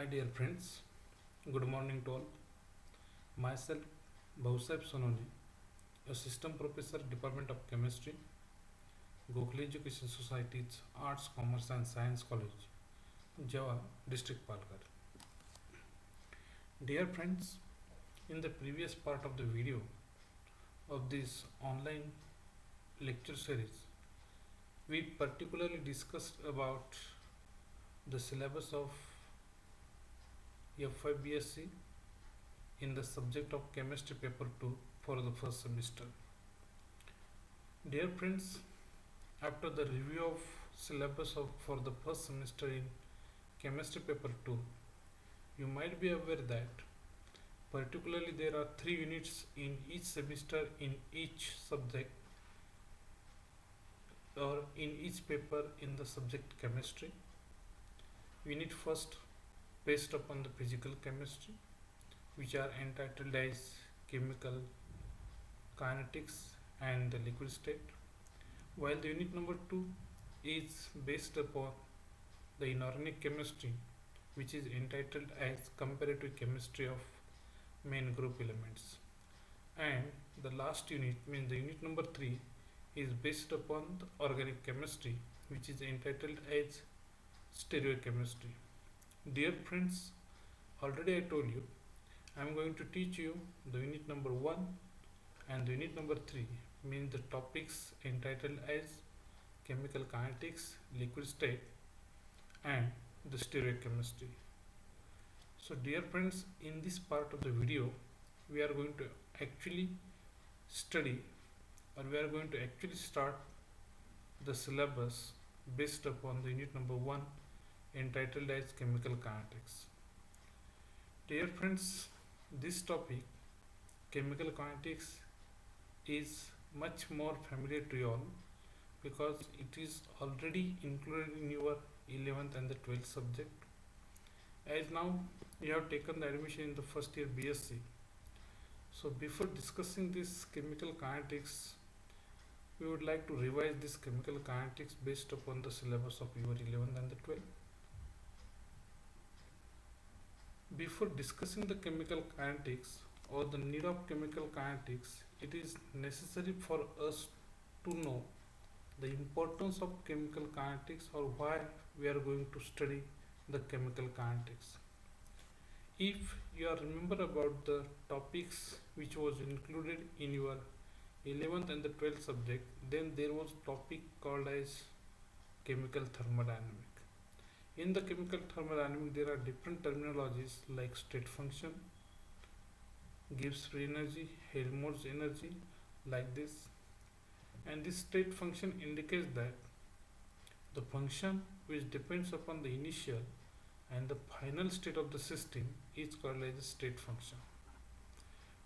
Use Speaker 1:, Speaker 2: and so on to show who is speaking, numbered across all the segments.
Speaker 1: Hi dear friends, good morning to all. Myself Bhausab Sononi, a system professor, Department of Chemistry, Gokhale Education Society's Arts, Commerce and Science College, Java, District Palghar. Dear friends, in the previous part of the video of this online lecture series, we particularly discussed about the syllabus of F5BSc in the subject of Chemistry Paper 2 for the first semester. Dear friends, after the review of syllabus for the first semester in Chemistry Paper 2, you might be aware that particularly there are 3 units in each semester in each subject or in each paper in the subject chemistry. Unit first based upon the physical chemistry, which are entitled as chemical kinetics and the liquid state, while the unit number 2 is based upon the inorganic chemistry, which is entitled as comparative chemistry of main group elements, and the last unit means the unit number 3 is based upon the organic chemistry, which is entitled as stereochemistry. Dear friends, already I told you I am going to teach you the unit number 1 and the unit number 3 means the topics entitled as chemical kinetics, liquid state and the stereochemistry. So dear friends, in this part of the video we are going to actually study or we are going to actually start the syllabus based upon the unit number 1 entitled as chemical kinetics. Dear friends, this topic chemical kinetics is much more familiar to you all because it is already included in your 11th and the 12th subject. As now you have taken the admission in the first year BSc. So before discussing this chemical kinetics, we would like to revise this chemical kinetics based upon the syllabus of your 11th and the 12th. Before discussing the chemical kinetics or the need of chemical kinetics, it is necessary for us to know the importance of chemical kinetics or why we are going to study the chemical kinetics. If you are remember about the topics which was included in your 11th and the 12th subject, then there was topic called as chemical thermodynamics. In the chemical thermodynamics, there are different terminologies like state function, Gibbs free energy, Helmholtz energy, like this. And this state function indicates that the function which depends upon the initial and the final state of the system is called as a state function.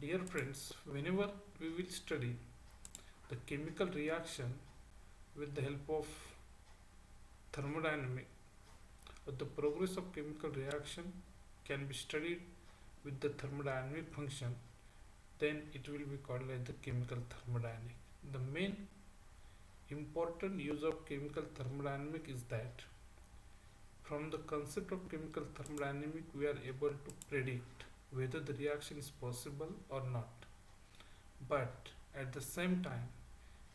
Speaker 1: Dear friends, whenever we will study the chemical reaction with the help of thermodynamics, the progress of chemical reaction can be studied with the thermodynamic function, then it will be called as the chemical thermodynamic. The main important use of chemical thermodynamic is that from the concept of chemical thermodynamic we are able to predict whether the reaction is possible or not, but at the same time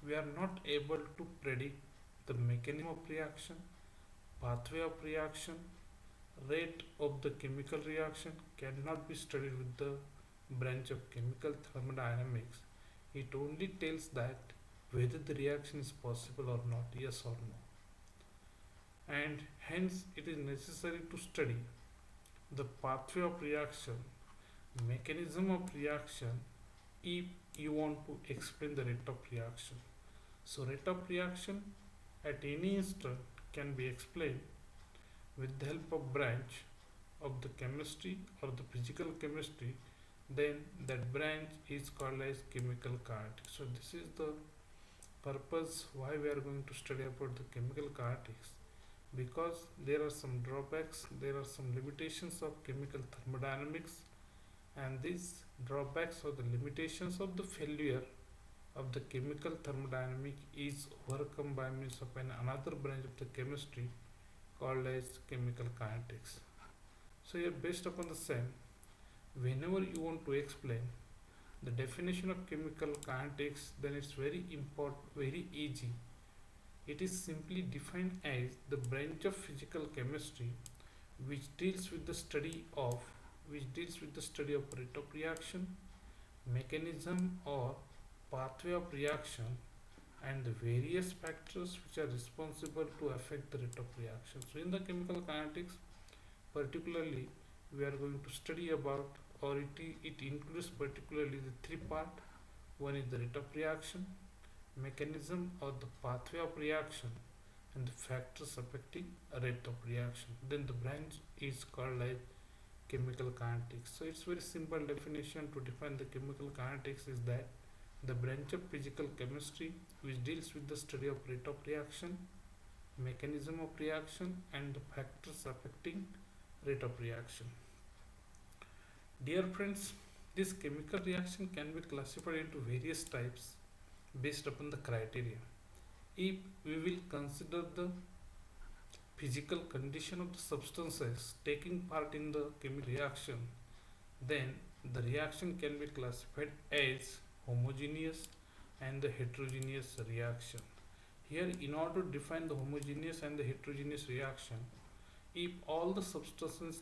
Speaker 1: we are not able to predict the mechanism of reaction, pathway of reaction, rate of the chemical reaction cannot be studied with the branch of chemical thermodynamics. It only tells that whether the reaction is possible or not, yes or no. And hence it is necessary to study the pathway of reaction, mechanism of reaction if you want to explain the rate of reaction. So rate of reaction at any instant can be explained with the help of branch of the chemistry or the physical chemistry, then that branch is called as chemical kinetics. So this is the purpose why we are going to study about the chemical kinetics, because there are some drawbacks, there are some limitations of chemical thermodynamics, and these drawbacks or the limitations of the failure of the chemical thermodynamic is overcome by means of another branch of the chemistry called as chemical kinetics. So here, based upon the same, whenever you want to explain the definition of chemical kinetics, then it's very important, very easy. It is simply defined as the branch of physical chemistry which deals with the study of rate of reaction, mechanism or pathway of reaction, and the various factors which are responsible to affect the rate of reaction. So in the chemical kinetics, particularly, we are going to study about, or it includes particularly the three part. One is the rate of reaction, mechanism or the pathway of reaction, and the factors affecting a rate of reaction. Then the branch is called as chemical kinetics. So it's very simple definition to define the chemical kinetics is that the branch of physical chemistry which deals with the study of rate of reaction, mechanism of reaction, and the factors affecting rate of reaction. Dear friends, this chemical reaction can be classified into various types based upon the criteria. If we will consider the physical condition of the substances taking part in the chemical reaction, then the reaction can be classified as homogeneous and the heterogeneous reaction. Here, in order to define the homogeneous and the heterogeneous reaction, if all the substances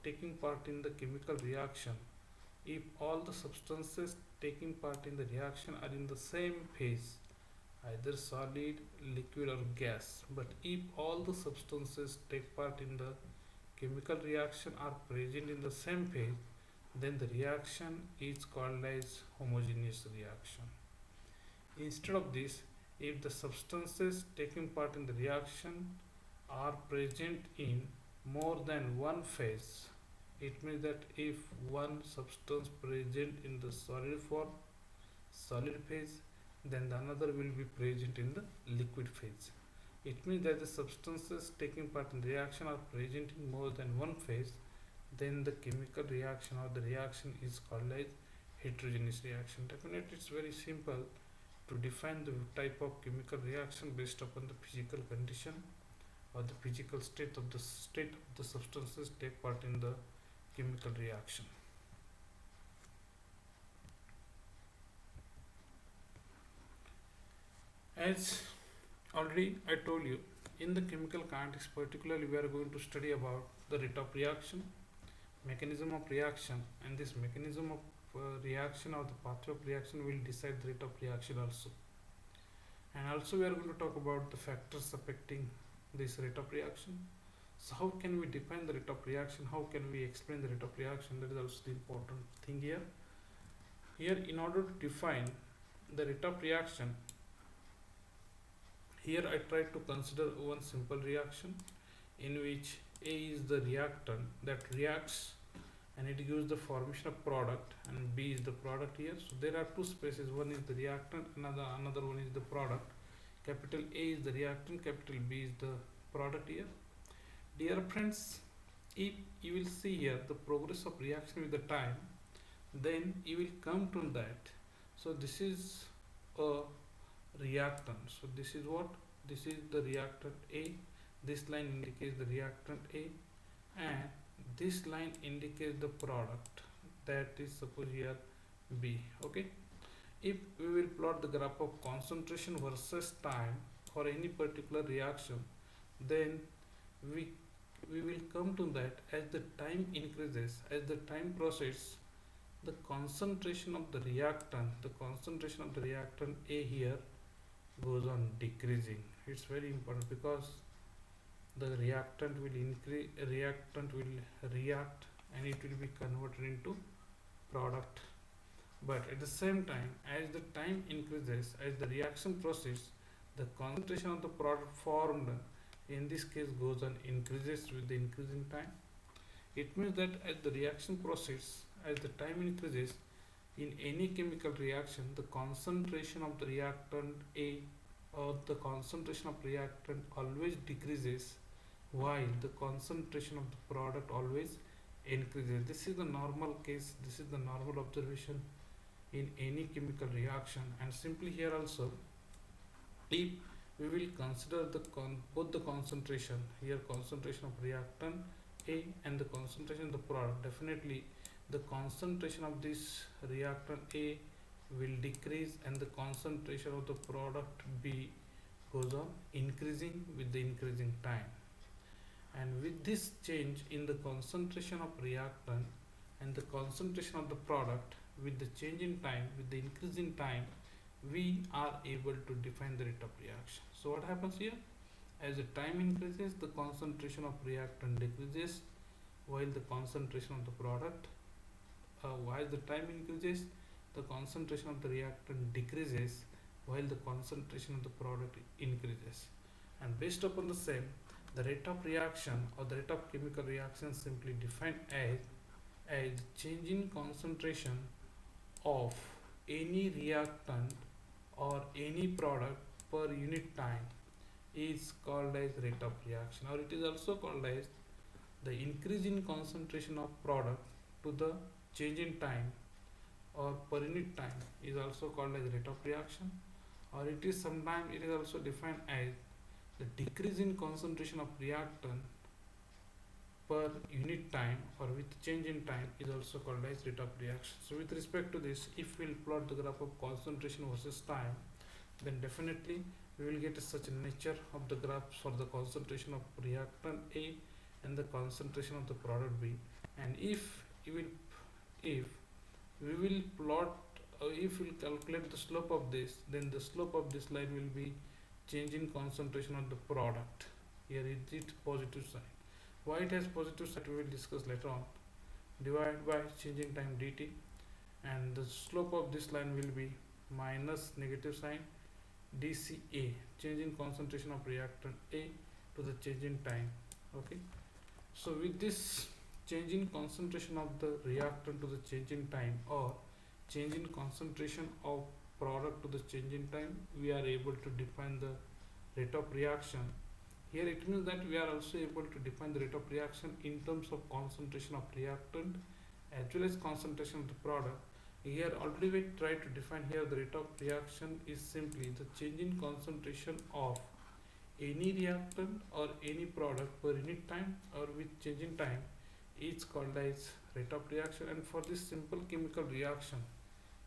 Speaker 1: taking part in the chemical reaction, if all the substances taking part in the reaction are in the same phase, either solid, liquid or gas, but if all the substances take part in the chemical reaction are present in the same phase, then the reaction is called as homogeneous reaction. Instead of this, if the substances taking part in the reaction are present in more than one phase, it means that if one substance present in the solid form, solid phase, then the another will be present in the liquid phase. It means that the substances taking part in the reaction are present in more than one phase, then the chemical reaction or the reaction is called as heterogeneous reaction. Definitely it's very simple to define the type of chemical reaction based upon the physical condition or the physical state of the substances take part in the chemical reaction. As already I told you, in the chemical kinetics particularly we are going to study about the rate of reaction, mechanism of reaction, and this mechanism of reaction or the pathway of reaction will decide the rate of reaction also. And also we are going to talk about the factors affecting this rate of reaction. So how can we define the rate of reaction? How can we explain the rate of reaction? That is also the important thing here. Here, in order to define the rate of reaction, here I try to consider one simple reaction in which A is the reactant that reacts and it gives the formation of product, and B is the product here. So there are two spaces, one is the reactant, another one is the product. Capital A is the reactant, capital B is the product here. Dear friends, if you will see here the progress of reaction with the time, then you will come to that. So this is a reactant. So this is what? This is the reactant A. This line indicates the reactant A, and this line indicates the product, that is suppose here B. Okay. If we will plot the graph of concentration versus time for any particular reaction, then we will come to that as the time increases, as the time proceeds, the concentration of the reactant A here goes on decreasing. It's very important because the reactant will react and it will be converted into product. But at the same time, as the time increases, as the reaction proceeds, the concentration of the product formed in this case goes on increases with the increasing time. It means that as the reaction proceeds, as the time increases, in any chemical reaction, the concentration of the reactant A or the concentration of reactant always decreases, while the concentration of the product always increases. This is the normal case, this is the normal observation in any chemical reaction. And simply here also, if we will consider both the concentration, here concentration of reactant A and the concentration of the product, definitely the concentration of this reactant A will decrease and the concentration of the product B goes on increasing with the increasing time. And with this change in the concentration of reactant and the concentration of the product, with the change in time, with the increase in time, we are able to define the rate of reaction. So what happens here? As the time increases, the concentration of reactant decreases while the concentration of the product, while the time increases, the concentration of the reactant decreases while the concentration of the product increases. And based upon the same, the rate of reaction or the rate of chemical reaction simply defined as change in concentration of any reactant or any product per unit time is called as rate of reaction, or it is also called as the increase in concentration of product to the change in time or per unit time is also called as rate of reaction, or it is sometimes it is also defined as the decrease in concentration of reactant per unit time or with change in time is also called as rate of reaction. So with respect to this, if we will plot the graph of concentration versus time, then definitely we will get such a nature of the graphs for the concentration of reactant A and the concentration of the product B. And if we will plot if we will calculate the slope of this, then the slope of this line will be change in concentration of the product. Here it is positive sign. Why it has positive sign we will discuss later on. Divided by change in time dt, and the slope of this line will be minus negative sign dCA, change in concentration of reactant A to the change in time. Okay, so with this change in concentration of the reactant to the change in time or change in concentration of product to the change in time, we are able to define the rate of reaction. Here it means that we are also able to define the rate of reaction in terms of concentration of reactant as well as concentration of the product. Here already we tried to define here the rate of reaction is simply the change in concentration of any reactant or any product per unit time or with change in time is called as rate of reaction. And for this simple chemical reaction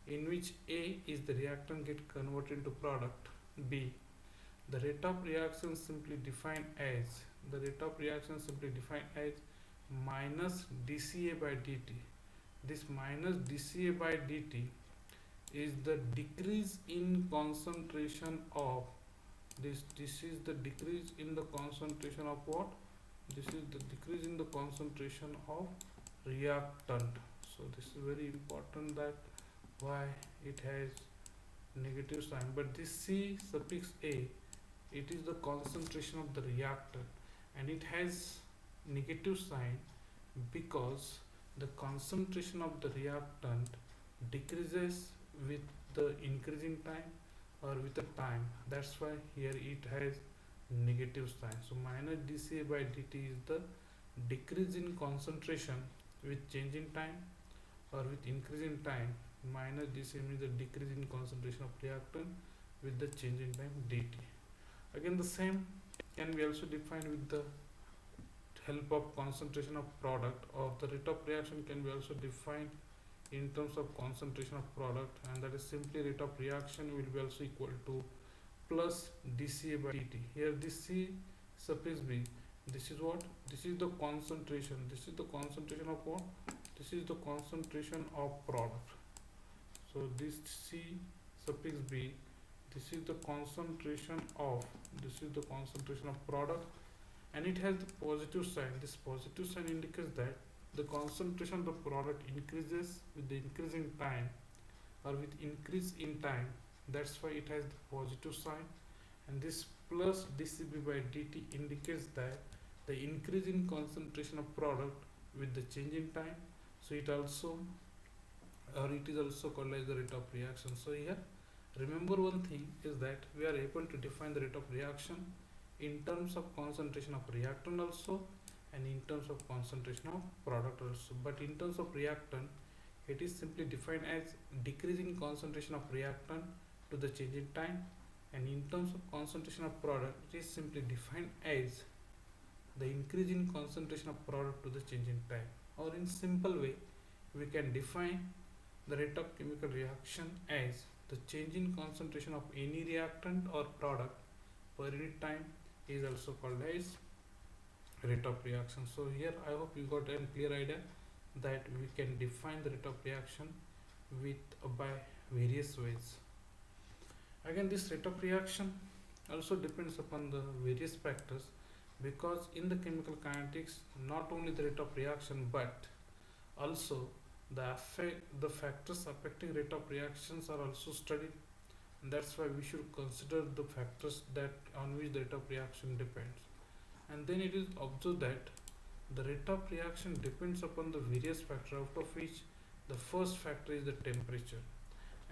Speaker 1: in which A is the reactant get converted into product B, the rate of reaction simply defined as minus dCA by dt. This minus dCA by dt is the decrease in concentration of this is the decrease in the concentration of what? This is the decrease in the concentration of reactant. So this is very important, that why it has negative sign, but this C suffix A, it is the concentration of the reactant and it has negative sign because the concentration of the reactant decreases with the increasing time or with the time. That's why here it has negative sign. So minus dCA by dt is the decrease in concentration with change in time or with increase in time. Minus dCA means the decrease in concentration of reactant with the change in time dt. Again the same can be also defined with the help of concentration of product, or the rate of reaction can be also defined in terms of concentration of product, and that is simply rate of reaction will be also equal to plus dCA by dt. Here this C suffix B, this is what? This is the concentration. This is the concentration of what? This is the concentration of product. So this C suffix B, this is the concentration of product, and it has the positive sign. This positive sign indicates that the concentration of the product increases with the increasing time or with increase in time. That's why it has the positive sign. And this plus dCB by dt indicates that the increase in concentration of product with the change in time. So it also, or it is also called as the rate of reaction. So here remember one thing is that we are able to define the rate of reaction in terms of concentration of reactant also and in terms of concentration of product also. But in terms of reactant, it is simply defined as decreasing concentration of reactant to the change in time, and in terms of concentration of product, it is simply defined as the increase in concentration of product to the change in time. Or in simple way, we can define the rate of chemical reaction as the change in concentration of any reactant or product per unit time is also called as rate of reaction. So here I hope you got a clear idea that we can define the rate of reaction with by various ways. Again, this rate of reaction also depends upon the various factors, because in the chemical kinetics not only the rate of reaction but also the factors affecting rate of reactions are also studied. And that's why we should consider the factors that on which the rate of reaction depends. And then it is observed that the rate of reaction depends upon the various factors, out of which the first factor is the temperature.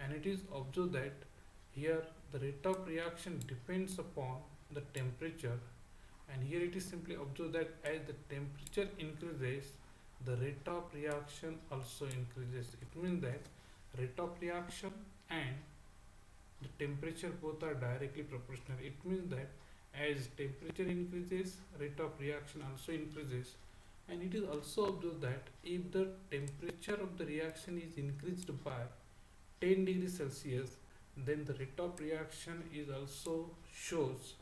Speaker 1: And it is observed that here the rate of reaction depends upon the temperature, and here it is simply observed that as the temperature increases, the rate of reaction also increases. It means that rate of reaction and the temperature both are directly proportional. It means that as temperature increases, rate of reaction also increases. And it is also observed that if the temperature of the reaction is increased by 10 degrees Celsius, then the rate of reaction is also shows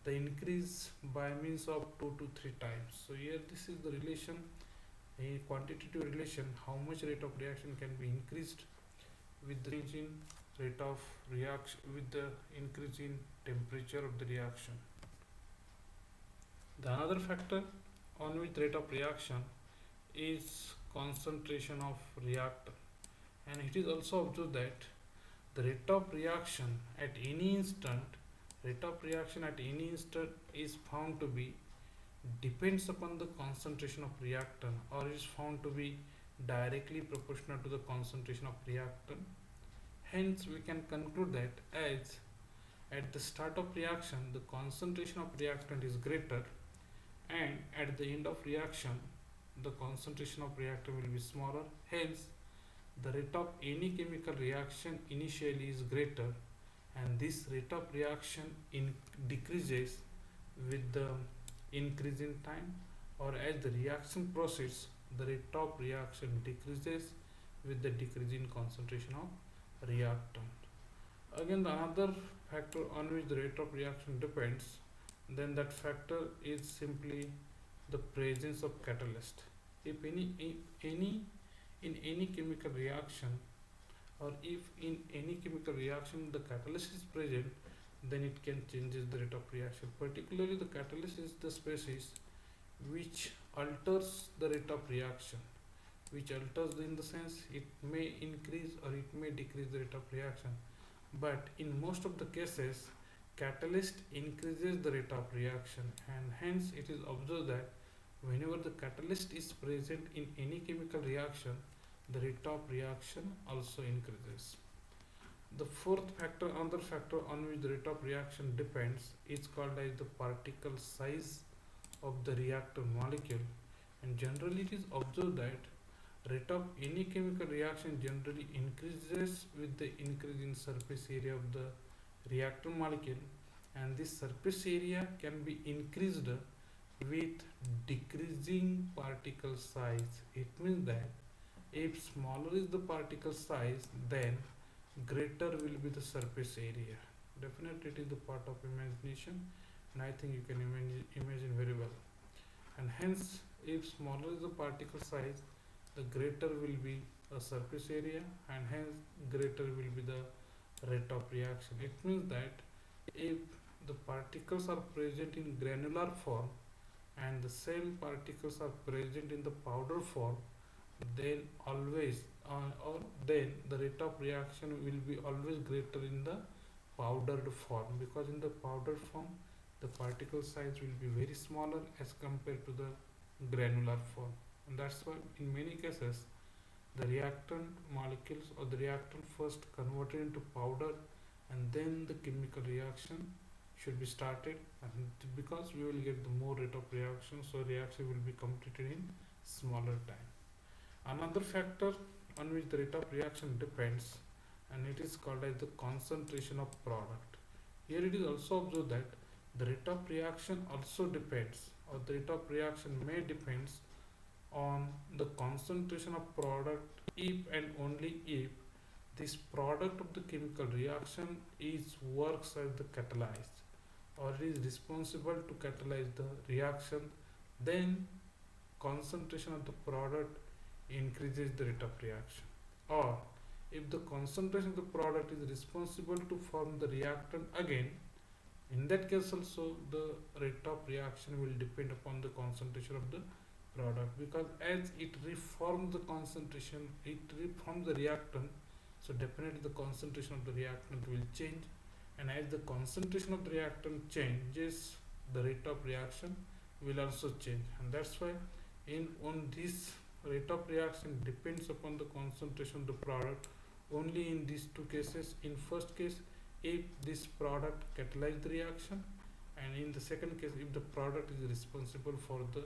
Speaker 1: the increase by means of 2 to 3 times. So here this is the relation, a quantitative relation, how much rate of reaction can be increased with the change in rate of reaction with the increase in temperature of the reaction. The another factor on which rate of reaction is concentration of reactant, and it is also observed that the rate of reaction at any instant is found to be depends upon the concentration of reactant, or is found to be directly proportional to the concentration of reactant. Hence we can conclude that as at the start of reaction the concentration of reactant is greater, and at the end of reaction the concentration of reactant will be smaller. Hence the rate of any chemical reaction initially is greater, and this rate of reaction decreases with the increase in time, or as the reaction proceeds the rate of reaction decreases with the decrease in concentration of reactant. Again, the another factor on which the rate of reaction depends, then that factor is simply the presence of catalyst. If in any chemical reaction, or if in any chemical reaction the catalyst is present, then it can changes the rate of reaction. Particularly the catalyst is the species which alters the rate of reaction, which alters in the sense it may increase or it may decrease the rate of reaction. But in most of the cases catalyst increases the rate of reaction, and hence it is observed that whenever the catalyst is present in any chemical reaction, the rate of reaction also increases. The fourth factor, another factor on which the rate of reaction depends, is called as the particle size of the reactor molecule. And generally it is observed that rate of any chemical reaction generally increases with the increase in surface area of the reactor molecule, and this surface area can be increased with decreasing particle size. It means that if smaller is the particle size, then greater will be the surface area. Definitely it is the part of imagination, and I think you can imagine very well. And hence if smaller is the particle size, the greater will be a surface area, and hence greater will be the rate of reaction. It means that if the particles are present in granular form and the same particles are present in the powder form, then always or then the rate of reaction will be always greater in the powdered form, because in the powdered form the particle size will be very smaller as compared to the granular form. And that's why in many cases the reactant molecules or the reactant first converted into powder, and then the chemical reaction should be started, and because we will get the more rate of reaction, so reaction will be completed in smaller time. Another factor on which the rate of reaction depends, and it is called as the concentration of product. Here it is also observed that the rate of reaction also depends, or the rate of reaction may depends on the concentration of product if and only if this product of the chemical reaction is works as the catalyst or is responsible to catalyze the reaction, then concentration of the product increases the rate of reaction. Or if the concentration of the product is responsible to form the reactant again, in that case also the rate of reaction will depend upon the concentration of the product, because as it reforms the concentration, it reforms the reactant, so definitely the concentration of the reactant will change, and as the concentration of the reactant changes, the rate of reaction will also change. And that's why in on this rate of reaction depends upon the concentration of the product only in these two cases. In first case, if this product catalyze the reaction, and in the second case, if the product is responsible for the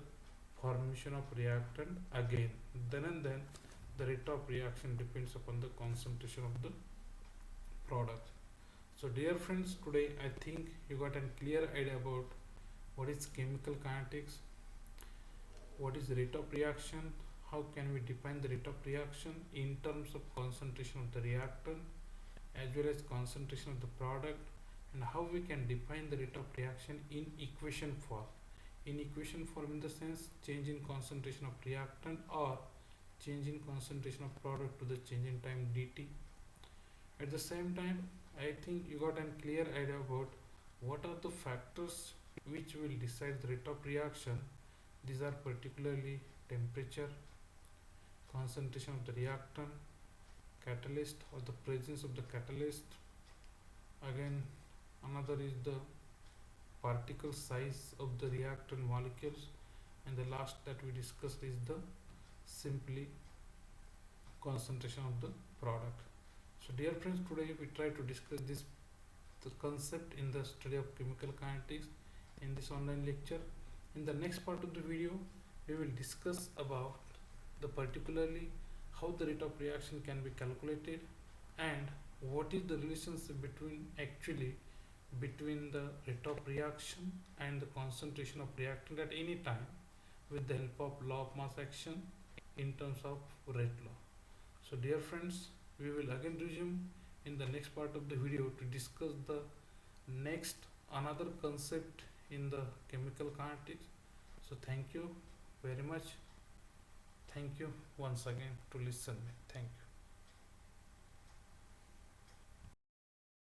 Speaker 1: formation of reactant again, then and then the rate of reaction depends upon the concentration of the product. So dear friends, today I think you got a clear idea about what is chemical kinetics, what is rate of reaction, how can we define the rate of reaction in terms of concentration of the reactant as well as concentration of the product, and how we can define the rate of reaction in equation form. In equation form in the sense change in concentration of reactant or change in concentration of product to the change in time dt. At the same time, I think you got a clear idea about what are the factors which will decide the rate of reaction. These are particularly temperature, concentration of the reactant, catalyst or the presence of the catalyst. Again, another is the particle size of the reactant molecules, and the last that we discussed is the simply concentration of the product. So dear friends, today we try to discuss this the concept in the study of chemical kinetics in this online lecture. In the next part of the video, we will discuss about the particularly how the rate of reaction can be calculated and what is the relationship between the rate of reaction and the concentration of reactant at any time with the help of law of mass action in terms of rate law. So dear friends, we will again resume in the next part of the video to discuss the next another concept in the chemical kinetics. So thank you very much. Thank you once again to listen. Thank you.